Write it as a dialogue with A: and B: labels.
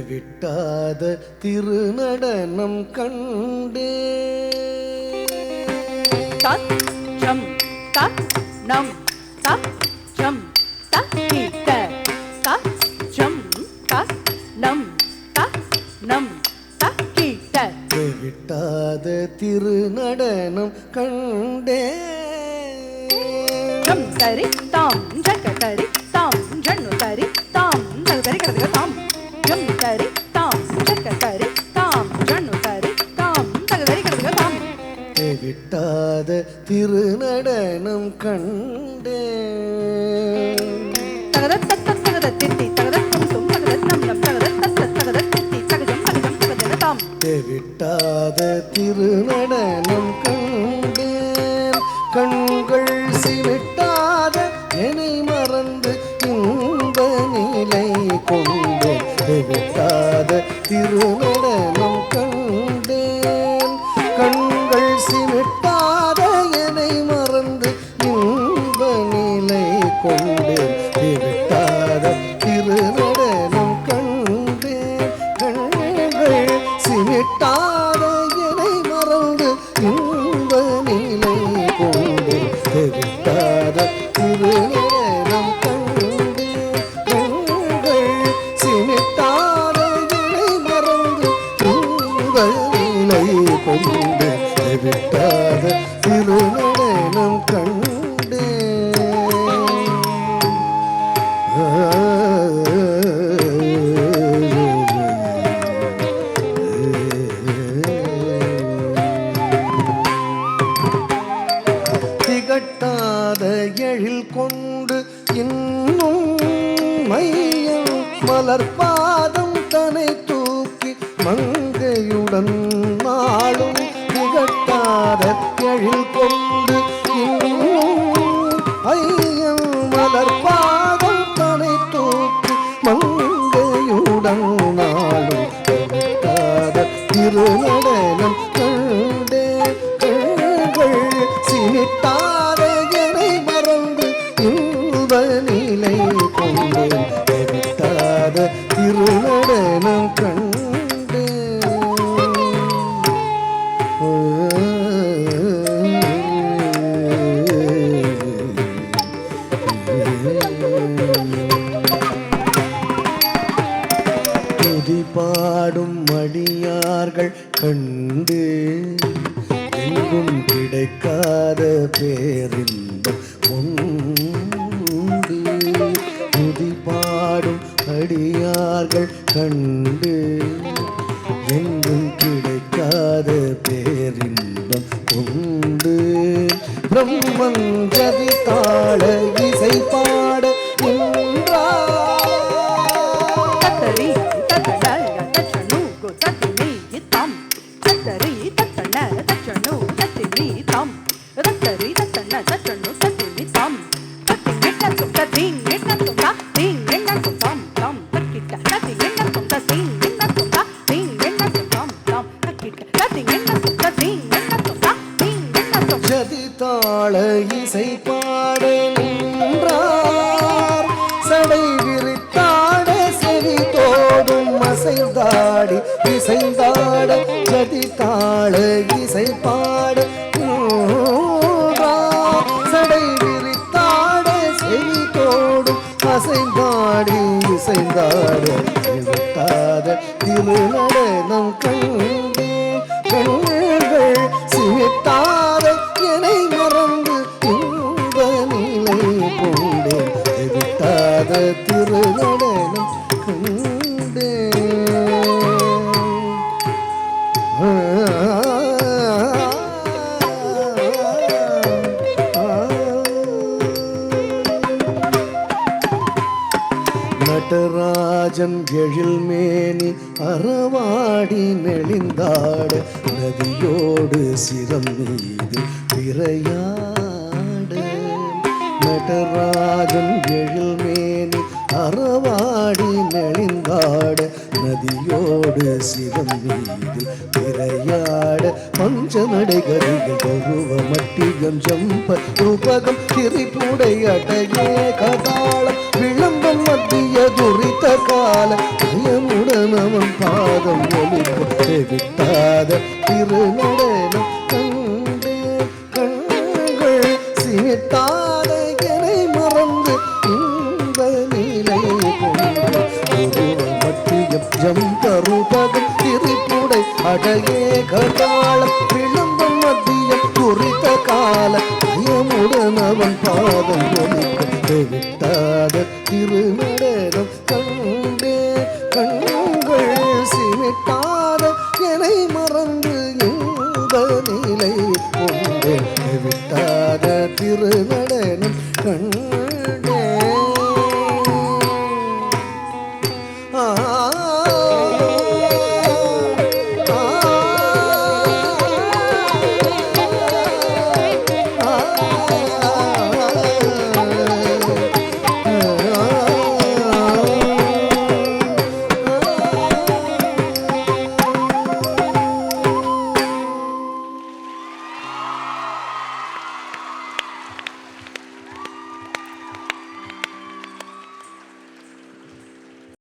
A: விட்டாத திருநடனம் கண்டே
B: தச்சம் தன்னம் தச்சம் தக்கிட்ட தச்சம் தன்னம் தன்னம் தக்கிட்ட
A: விட்டாத திருநடனம் கண்டே
B: ஜம் தரி தாம் ஜக தரி தாம் ஜன்னு தரி தாம் ஜக தரி கடக தாம் ஜம் தரி தாம் ஜக தரி தாம் ஜன்னு தரி தாம் ஜக தரி கடக தாம்
A: விட்டாத திருநடனம் கண்டே
B: தகத தத்த தகத தித்தி தகத தும் தும் தகத நம் நம் தகத தத்த தகத தித்தி தகஜம் தகஜம் தகஜன தாம்
A: விட்டாத திருநடனம் கண்டேன் கண்கள் சிவிட்டாத என்னை மறந்து இன்ப நிலை கொண்டேன் விட்டாத திருநடனம் கண்டேன் கண்கள் சிவிட்டாத என்னை மறந்து இன்ப நிலை கொண்டேன் விட்டாத திருநடனம் கண்டேன் கண்கள் சிவிட்டாத என்னை மறந்து இன்ப நிலை கொண்டேன் விட்டாத திருநடனம் கண்டேன் கண்கள் சிவிட்டாத என்னை மறந்து இன்ப நிலை கொண்டேன் விட்டாத திருநடனம் கண்டேன் திகட்டாத எழில் கொண்டு இன்னும் மையம் மலர்பாதம் தனை தூக்கி மங்கையுடன் நாளும் திகட்டாத எழில் கொண்டு இன்னும் ஐயம் மலர்பாதம் தனை தூக்கி மங்கையுடன் நாளும் திகட்டாத திருநடனம் கண்டே கண்கள் சினிட்டாத என்னை மறந்து இன்ப நிலை கொண்டேன் விட்டாத திருநடனம் கண்டே துதி பாடும் அடியார்கள் கண்டு எங்கும் கிடைக்காத பேரின்பம் உண்டு துதி பாடும் அடியார்கள் கண்டு எங்கும் கிடைக்காத பேரின்பம் உண்டு பிரம்மன் ஜதி தாள இசை பாட
B: தத்தரி தத்தடல் தச்சனு கோ தத்தினி இத்தாம் தத்தரி தத்தன தச்சனு தத்தினி தாம் தத்தரி தத்தன தச்சனு தத்தினி தாம் தத்தி கிட்ட சுத்த தீங் கிட்ட சுத்த தீங் கிட்ட சுத்தம் தாம் தக்கிட்ட தத்தி கிட்ட சுத்த தீங் கிட்ட சுத்த தீங் கிட்ட சுத்தம் தாம் தக்கிட்ட தத்தி கிட்ட சுத்த தீங் கிட்ட சுத்த தீங் கிட்ட சுத்த
A: ஜதி தாள இசை பாட நின்றார் சடை விரித்தாட செவி தோடும் அசைந்தாடி இசைந்தாட ஜதி தாள இசை பாட நின்றார் சடை விரித்தாட செவி தோடும் அசைந்தாடி இசைந்தாட விட்டாத திருநடனம் கண்டே கண்கள் சிவிட்டாத என்னை மறந்து இன்ப நிலை கொண்டேன் விட்டாத திருநடனம் கண்டேன் நடராஜன் எழில்மேனி அறவாடி நெளிந்தாட நதியோடு சிரம் மீது விரையாட நடராஜன் எழில்மேனி அறவாடி நெளிந்தாட நதியோடு சிவம் மீது விரையாட பஞ்சநடை கரிகள் பருவ மட்டிகம் ஜம்ப ரூபகம் திரிபுடை அடையே கதாளம் விளம்பம் மத்திய துரித்த கால பயமுடன் அவன் பாதம் ஒலிப்பு விட்டாத திருநடனம் கண்டே கண்கள் சிட்டாத என்னை மறந்து இந்த நிலை கொண்டு மட்டியம் ஜம்பரூபகம் திரிபுடை அடையே கதாளம் விளம்பம் மத்தியம் குறித்த கால பயமுடன் அவன் பாதம் ஒலிக்க விட்டாத திருநடனம் கண்டே கண்கள் சிமிட்டாத என்னை மறந்து இந்த நிலை கொண்டு விட்டாத திருநடனம் கண்டே